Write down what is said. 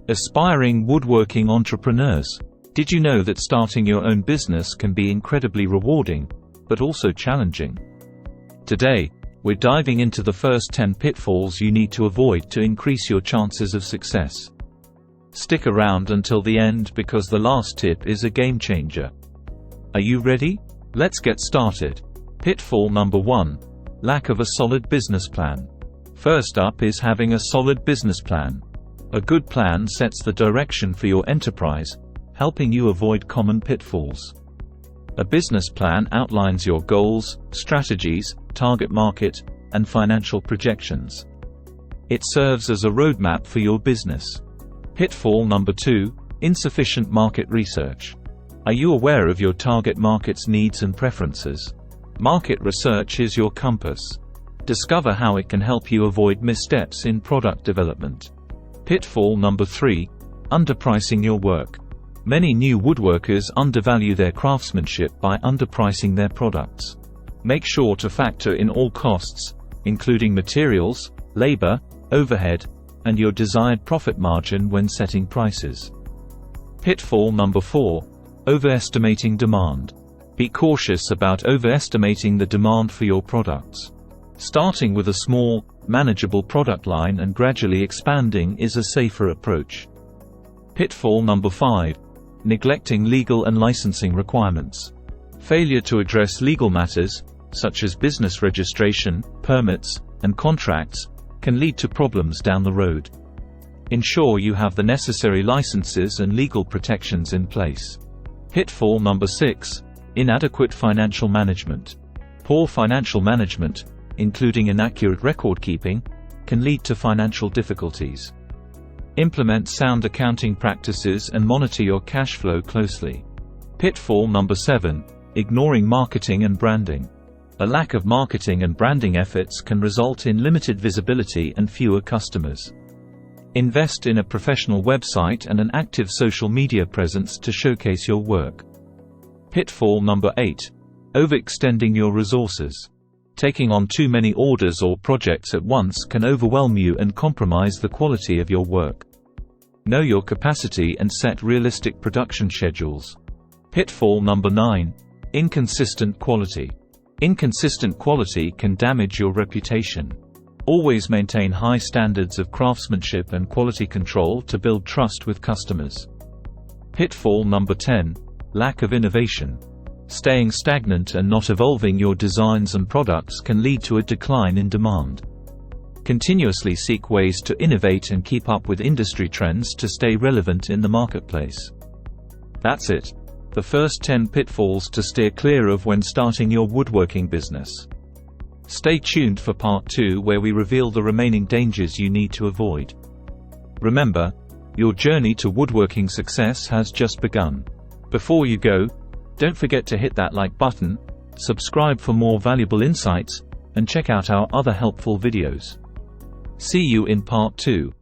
Aspiring woodworking entrepreneurs. Did you know that starting your own business can be incredibly rewarding, but also challenging? Today, we're diving into the first 10 pitfalls you need to avoid to increase your chances of success. Stick around until the end because the last tip is a game changer. Are you ready? Let's get started. Pitfall number 1: lack of a solid business plan. First up is having a solid business plan. A good plan sets the direction for your enterprise, helping you avoid common pitfalls. A business plan outlines your goals, strategies, target market, and financial projections. It serves as a roadmap for your business. Pitfall number 2: insufficient market research. Are you aware of your target market's needs and preferences? Market research is your compass. Discover how it can help you avoid missteps in product development. Pitfall number 3: underpricing your work. Many new woodworkers undervalue their craftsmanship by underpricing their products. Make sure to factor in all costs, including materials, labor, overhead, and your desired profit margin when setting prices. Pitfall number 4: overestimating demand. Be cautious about overestimating the demand for your products. Starting with a small, manageable product line and gradually expanding is a safer approach. Pitfall number 5: neglecting legal and licensing requirements. Failure to address legal matters, such as business registration, permits, and contracts, can lead to problems down the road. Ensure you have the necessary licenses and legal protections in place. Pitfall number 6: inadequate financial management. Poor financial management, including inaccurate record-keeping, can lead to financial difficulties. Implement sound accounting practices and monitor your cash flow closely. Pitfall number 7: ignoring marketing and branding. A lack of marketing and branding efforts can result in limited visibility and fewer customers. Invest in a professional website and an active social media presence to showcase your work. Pitfall number 8: overextending your resources. Taking on too many orders or projects at once can overwhelm you and compromise the quality of your work. Know your capacity and set realistic production schedules. Pitfall number 9: inconsistent quality. Inconsistent quality can damage your reputation. Always maintain high standards of craftsmanship and quality control to build trust with customers. Pitfall number 10: lack of innovation. Staying stagnant and not evolving your designs and products can lead to a decline in demand. Continuously seek ways to innovate and keep up with industry trends to stay relevant in the marketplace. That's it. The first 10 pitfalls to steer clear of when starting your woodworking business. Stay tuned for part 2 where we reveal the remaining dangers you need to avoid. Remember, your journey to woodworking success has just begun. Before you go, don't forget to hit that like button, subscribe for more valuable insights, and check out our other helpful videos. See you in part 2.